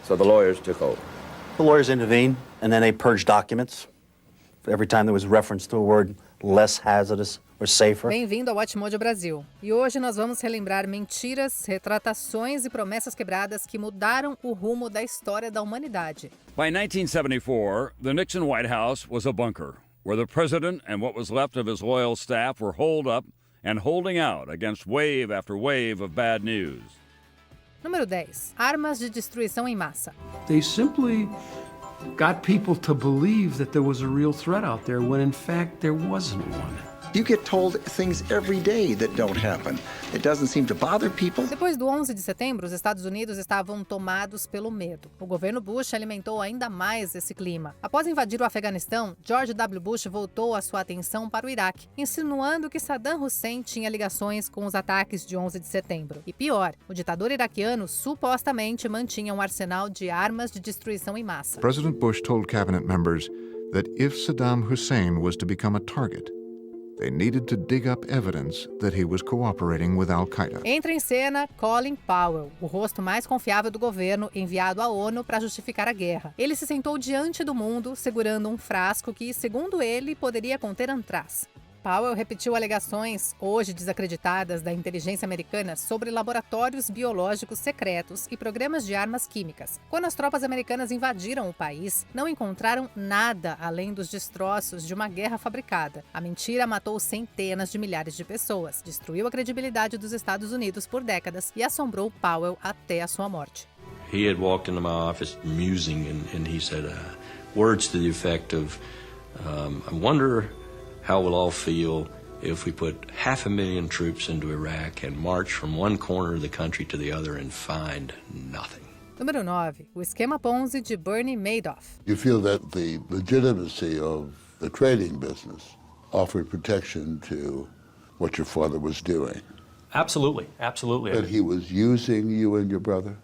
So the lawyers took over. The lawyers intervened, and then they purged documents. Every time there was reference to a word less hazardous or safer. Bem-vindo ao Watchmojo Brasil. E hoje nós vamos relembrar mentiras, retratações e promessas quebradas que mudaram o rumo da história da humanidade. By 1974, the Nixon White House was a bunker, where the president and what was left of his loyal staff were holed up and holding out against wave after wave of bad news. Número 10. Armas de destruição em massa. They simply got people to believe that there was a real threat out there when in fact there wasn't one. You get told things every day that don't happen. It doesn't seem to bother people. Depois do 11 de setembro, os Estados Unidos estavam tomados pelo medo. O governo Bush alimentou ainda mais esse clima. Após invadir o Afeganistão, George W. Bush voltou a sua atenção para o Iraque, insinuando que Saddam Hussein tinha ligações com os ataques de 11 de setembro. E pior, o ditador iraquiano supostamente mantinha um arsenal de armas de destruição em massa. President Bush told cabinet members that if Saddam Hussein was to become a target, they needed to dig up evidence that he was cooperating with Al-Qaeda. Entra em cena Colin Powell, o rosto mais confiável do governo enviado à ONU para justificar a guerra. Ele se sentou diante do mundo segurando um frasco que, segundo ele, poderia conter antraz. Powell repetiu alegações, hoje desacreditadas, da inteligência americana sobre laboratórios biológicos secretos e programas de armas químicas. Quando as tropas americanas invadiram o país, não encontraram nada além dos destroços de uma guerra fabricada. A mentira matou centenas de milhares de pessoas, destruiu a credibilidade dos Estados Unidos por décadas e assombrou Powell até a sua morte. He had walked into my office musing and he said words to the effect of, I wonder how we'll all feel if we put 500,000 troops into Iraq and march from one corner of the country to the other and find nothing. Número 9. O esquema Ponzi de Bernie Madoff. You feel that the legitimacy of the trading business offered protection to what your father was doing? Absolutely, absolutely. That he was using you and your brother?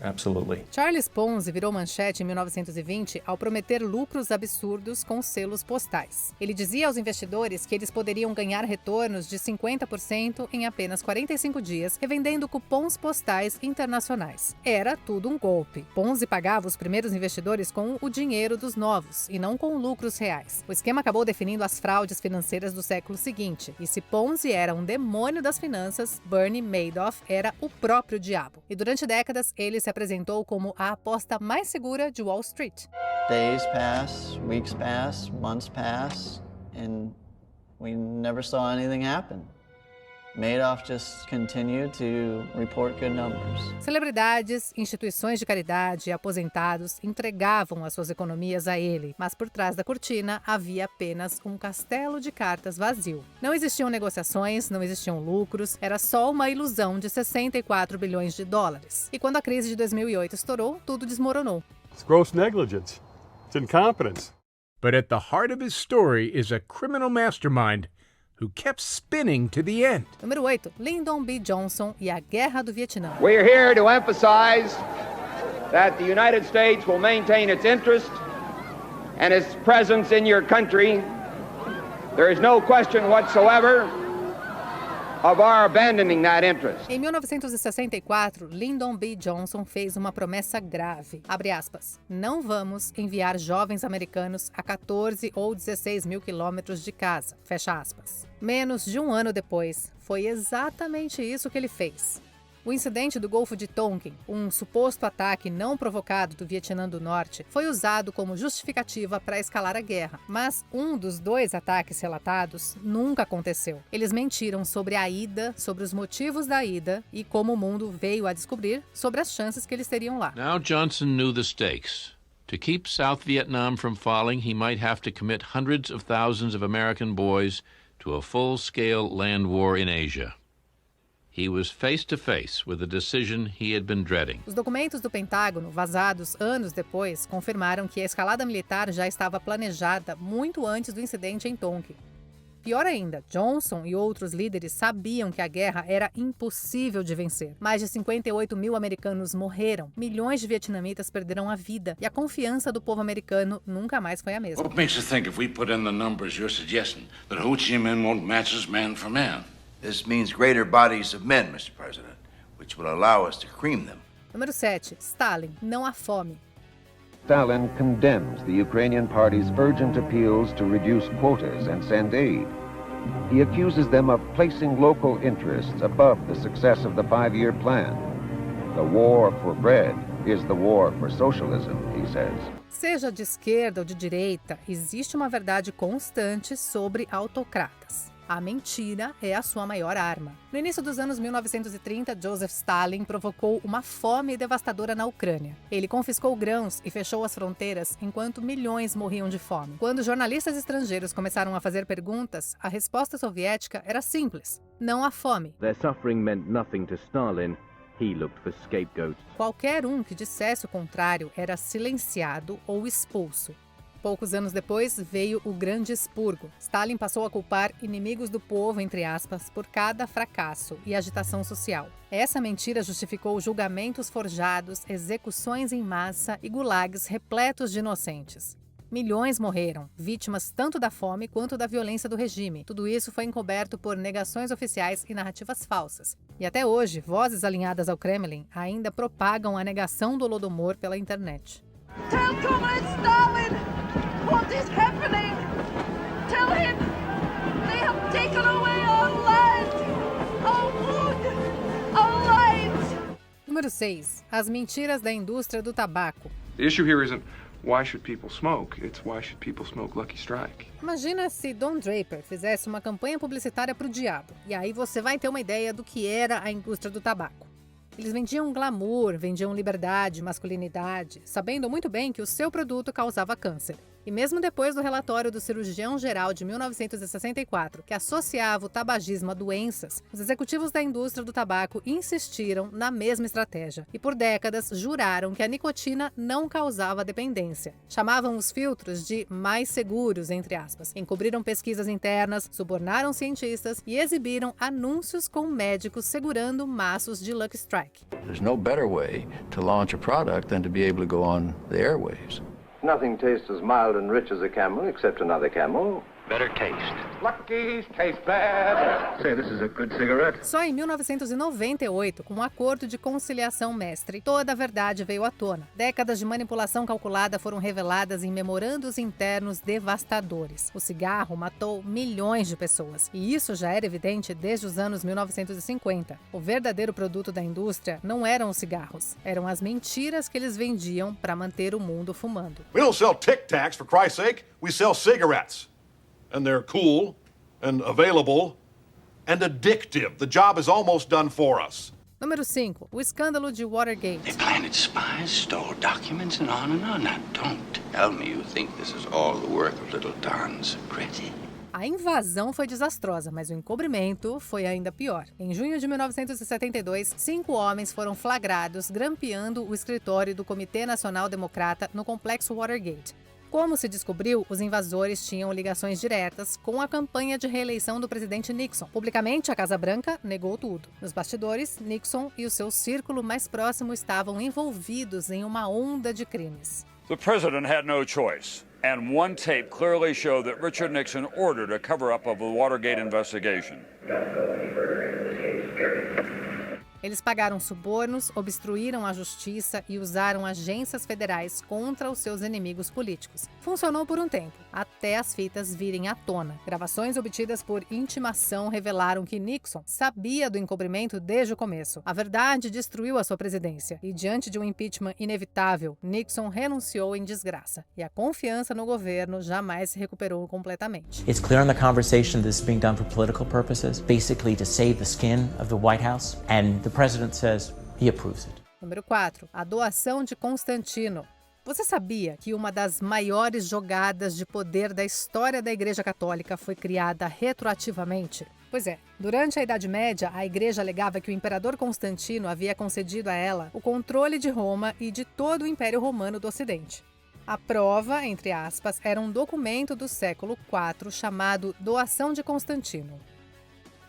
Absolutely. Charles Ponzi virou manchete em 1920 ao prometer lucros absurdos com selos postais. Ele dizia aos investidores que eles poderiam ganhar retornos de 50% em apenas 45 dias, revendendo cupons postais internacionais. Era tudo um golpe. Ponzi pagava os primeiros investidores com o dinheiro dos novos e não com lucros reais. O esquema acabou definindo as fraudes financeiras do século seguinte. E se Ponzi era um demônio das finanças, Bernie Madoff era o próprio diabo. E durante décadas, ele se apresentou como a aposta mais segura de Wall Street. Days pass, weeks pass, months pass, and we never saw anything happen. Madoff just continued to report good numbers. Celebridades, instituições de caridade e aposentados entregavam as suas economias a ele, mas por trás da cortina havia apenas um castelo de cartas vazio. Não existiam negociações, não existiam lucros, era só uma ilusão de 64 bilhões de dólares. E quando a crise de 2008 estourou, tudo desmoronou. It's gross negligence. It's incompetence. But at the heart of his story is a criminal mastermind who kept spinning to the end. Número 8. Lyndon B. Johnson e a Guerra do Vietnã. We're here to emphasize that the United States will maintain its interest and its presence in your country. There is no question whatsoever of our abandoning that interest. Em 1964, Lyndon B. Johnson fez uma promessa grave. Abre aspas. Não vamos enviar jovens americanos a 14 ou 16 mil quilômetros de casa. Fecha aspas. Menos de um ano depois, foi exatamente isso que ele fez. O incidente do Golfo de Tonkin, um suposto ataque não provocado do Vietnã do Norte, foi usado como justificativa para escalar a guerra. Mas um dos dois ataques relatados nunca aconteceu. Eles mentiram sobre a ida, sobre os motivos da ida e como o mundo veio a descobrir sobre as chances que eles teriam lá. Now Johnson knew the stakes. To keep South Vietnam from falling, he might have to commit hundreds of thousands of American boys to a full-scale land war in Asia. He was face to face with a decision he had been dreading. Os documentos do Pentágono, vazados anos depois, confirmaram que a escalada militar já estava planejada muito antes do incidente em Tonkin. Pior ainda, Johnson e outros líderes sabiam que a guerra era impossível de vencer. Mais de 58 mil americanos morreram, milhões de vietnamitas perderam a vida e a confiança do povo americano nunca mais foi a mesma. What makes you think if we put in the numbers you're suggesting that Ho Chi Minh won't match us man for man? This means greater bodies of men, Mr. President, which will allow us to cream them. Número 7. Stalin, não há fome. Stalin condemns the Ukrainian party's urgent appeals to reduce quotas and send aid. He accuses them of placing local interests above the success of the 5-year plan. The war for bread is the war for socialism, he says. Seja de esquerda ou de direita, existe uma verdade constante sobre autocratas. A mentira é a sua maior arma. No início dos anos 1930, Joseph Stalin provocou uma fome devastadora na Ucrânia. Ele confiscou grãos e fechou as fronteiras enquanto milhões morriam de fome. Quando jornalistas estrangeiros começaram a fazer perguntas, a resposta soviética era simples: não há fome. Their suffering meant nothing to Stalin. He looked for scapegoats. Qualquer um que dissesse o contrário era silenciado ou expulso. Poucos anos depois, veio o Grande Expurgo. Stalin passou a culpar inimigos do povo, entre aspas, por cada fracasso e agitação social. Essa mentira justificou julgamentos forjados, execuções em massa e gulags repletos de inocentes. Milhões morreram, vítimas tanto da fome quanto da violência do regime. Tudo isso foi encoberto por negações oficiais e narrativas falsas. E até hoje, vozes alinhadas ao Kremlin ainda propagam a negação do Holodomor pela internet. Tell Comrade Stalin what is happening. Tell him they have taken away our land, our wood, our lives. Número 6. As mentiras da indústria do tabaco. The issue here isn't why should people smoke, it's why should people smoke Lucky Strike. Imagina se Don Draper fizesse uma campanha publicitária para o diabo. E aí você vai ter uma ideia do que era a indústria do tabaco. Eles vendiam glamour, vendiam liberdade, masculinidade, sabendo muito bem que o seu produto causava câncer. E mesmo depois do relatório do cirurgião-geral de 1964, que associava o tabagismo a doenças, os executivos da indústria do tabaco insistiram na mesma estratégia e por décadas juraram que a nicotina não causava dependência. Chamavam os filtros de mais seguros, entre aspas. Encobriram pesquisas internas, subornaram cientistas e exibiram anúncios com médicos segurando maços de Lucky Strike. There's no better way to launch a product than to be able to go on the airwaves. Nothing tastes as mild and rich as a Camel, except another Camel. Better taste. Lucky's taste bad. Say, this is a good cigarette. Só em 1998, com um acordo de conciliação mestre, toda a verdade veio à tona. Décadas de manipulação calculada foram reveladas em memorandos internos devastadores. O cigarro matou milhões de pessoas, e isso já era evidente desde os anos 1950. O verdadeiro produto da indústria não eram os cigarros, eram as mentiras que eles vendiam para manter o mundo fumando. We don't sell Tic Tacs, for Christ's sake. We sell cigarettes. And they're cool and available and addictive. The job is almost done for us. Número 5. O escândalo de Watergate. They planted spies, stole documents, and on and on. Now, don't tell me you think this is all the work of little Don Secretti. A invasão foi desastrosa, mas o encobrimento foi ainda pior. Em junho de 1972, 5 homens foram flagrados grampeando o escritório do Comitê Nacional Democrata no complexo Watergate. Como se descobriu, os invasores tinham ligações diretas com a campanha de reeleição do presidente Nixon. Publicamente, a Casa Branca negou tudo. Nos bastidores, Nixon e o seu círculo mais próximo estavam envolvidos em uma onda de crimes. The president had no choice, and one tape clearly showed that Richard Nixon ordered a cover-up of the Watergate investigation. Eles pagaram subornos, obstruíram a justiça e usaram agências federais contra os seus inimigos políticos. Funcionou por um tempo, até as fitas virem à tona. Gravações obtidas por intimação revelaram que Nixon sabia do encobrimento desde o começo. A verdade destruiu a sua presidência e, diante de um impeachment inevitável, Nixon renunciou em desgraça. E a confiança no governo jamais se recuperou completamente. It's clear in the conversation this is being done for political purposes, basically to save the skin of the White House, and the president says he approves it. Número 4. A doação de Constantino. Você sabia que uma das maiores jogadas de poder da história da Igreja Católica foi criada retroativamente? Pois é, durante a Idade Média, a Igreja alegava que o imperador Constantino havia concedido a ela o controle de Roma e de todo o Império Romano do Ocidente. A prova, entre aspas, era um documento do século IV chamado Doação de Constantino.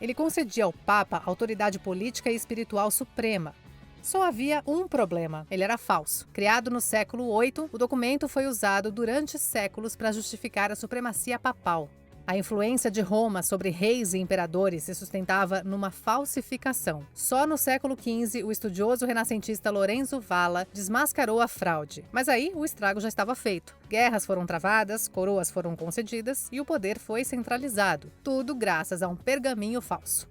Ele concedia ao Papa autoridade política e espiritual suprema. Só havia um problema: ele era falso. Criado no século VIII, o documento foi usado durante séculos para justificar a supremacia papal. A influência de Roma sobre reis e imperadores se sustentava numa falsificação. Só no século XV, o estudioso renascentista Lorenzo Valla desmascarou a fraude. Mas aí, o estrago já estava feito. Guerras foram travadas, coroas foram concedidas e o poder foi centralizado. Tudo graças a um pergaminho falso.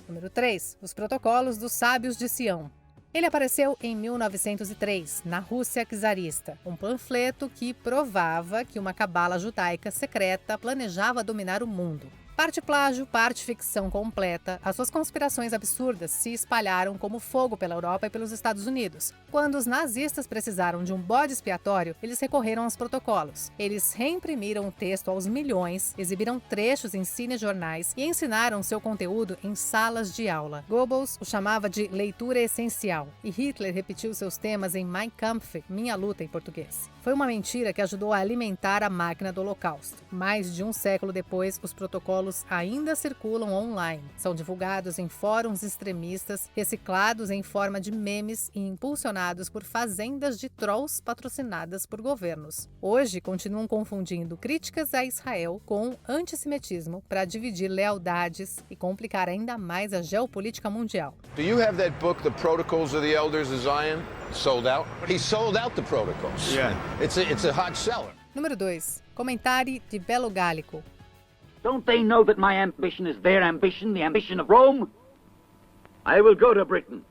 Número 3. Os Protocolos dos Sábios de Sião. Ele apareceu em 1903, na Rússia czarista, um panfleto que provava que uma cabala judaica secreta planejava dominar o mundo. Parte plágio, parte ficção completa, as suas conspirações absurdas se espalharam como fogo pela Europa e pelos Estados Unidos. Quando os nazistas precisaram de um bode expiatório, eles recorreram aos protocolos. Eles reimprimiram o texto aos milhões, exibiram trechos em cinejornais e ensinaram seu conteúdo em salas de aula. Goebbels o chamava de leitura essencial, e Hitler repetiu seus temas em Mein Kampf, Minha Luta em português. Foi uma mentira que ajudou a alimentar a máquina do Holocausto. Mais de um século depois, os protocolos ainda circulam online. São divulgados em fóruns extremistas, reciclados em forma de memes e impulsionados por fazendas de trolls patrocinadas por governos. Hoje, continuam confundindo críticas a Israel com antissemitismo para dividir lealdades e complicar ainda mais a geopolítica mundial. Do you have that book, The Protocols of the Elders of Zion? Sold out? He sold out the protocols. Yeah. It's a hot seller. Número 2. Comentário de Belo Gálico. Don't they know that my ambition is their ambition, the ambition of Rome? I will go to Britain.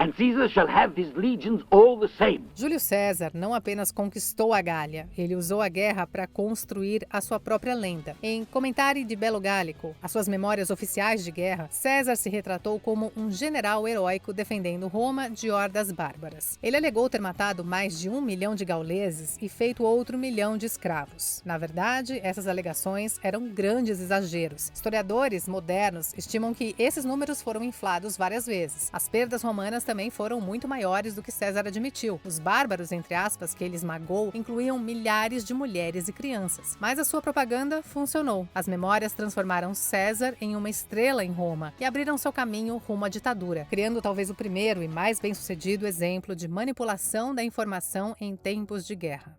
And Caesar shall have his legions all the same. Júlio César não apenas conquistou a Gália, ele usou a guerra para construir a sua própria lenda. Em Comentário de Belo Gálico, as suas memórias oficiais de guerra, César se retratou como um general heróico defendendo Roma de hordas bárbaras. Ele alegou ter matado mais de 1 milhão de gauleses e feito outro 1 milhão de escravos. Na verdade, essas alegações eram grandes exageros. Historiadores modernos estimam que esses números foram inflados várias vezes. As perdas romanas também foram muito maiores do que César admitiu. Os bárbaros, entre aspas, que ele esmagou, incluíam milhares de mulheres e crianças. Mas a sua propaganda funcionou. As memórias transformaram César em uma estrela em Roma e abriram seu caminho rumo à ditadura, criando talvez o primeiro e mais bem-sucedido exemplo de manipulação da informação em tempos de guerra.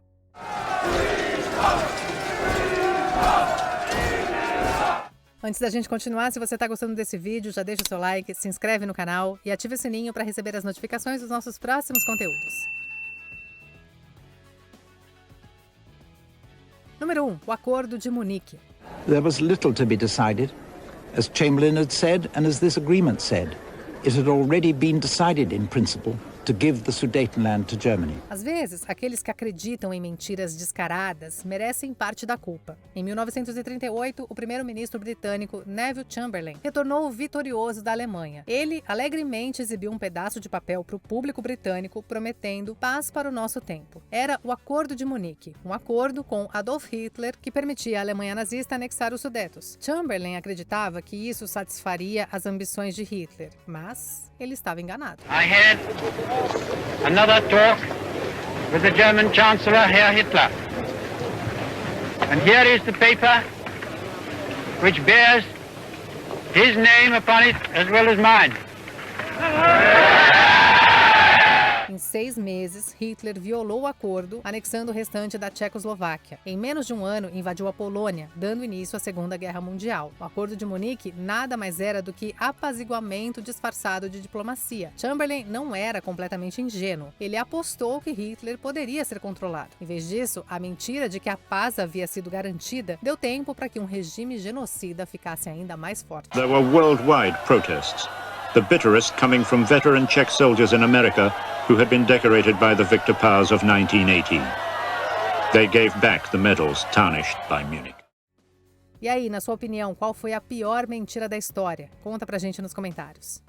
Antes da gente continuar, se você está gostando desse vídeo, já deixa o seu like, se inscreve no canal e ative o sininho para receber as notificações dos nossos próximos conteúdos. Número 1. O Acordo de Munique. There was little to be decided, as Chamberlain had said and as this agreement said. It had already been decided in principle to give the Sudetenland to Germany. Às vezes, aqueles que acreditam em mentiras descaradas merecem parte da culpa. Em 1938, o primeiro-ministro britânico Neville Chamberlain retornou vitorioso da Alemanha. Ele alegremente exibiu um pedaço de papel para o público britânico prometendo paz para o nosso tempo. Era o Acordo de Munique, um acordo com Adolf Hitler que permitia à Alemanha nazista anexar os Sudetos. Chamberlain acreditava que isso satisfaria as ambições de Hitler, mas ele estava enganado. I had another talk with the German Chancellor, Herr Hitler. And here is the paper which bears his name upon it as well as mine. Em 6 meses, Hitler violou o acordo, anexando o restante da Tchecoslováquia. Em menos de um ano, invadiu a Polônia, dando início à Segunda Guerra Mundial. O Acordo de Munique nada mais era do que apaziguamento disfarçado de diplomacia. Chamberlain não era completamente ingênuo. Ele apostou que Hitler poderia ser controlado. Em vez disso, a mentira de que a paz havia sido garantida deu tempo para que um regime genocida ficasse ainda mais forte. There were worldwide protests. The bitterest coming from veteran Czech soldiers in America who had been decorated by the victor powers of 1918. They gave back the medals tarnished by Munich. E aí, na sua opinião, qual foi a pior mentira da história? Conta pra gente nos comentários.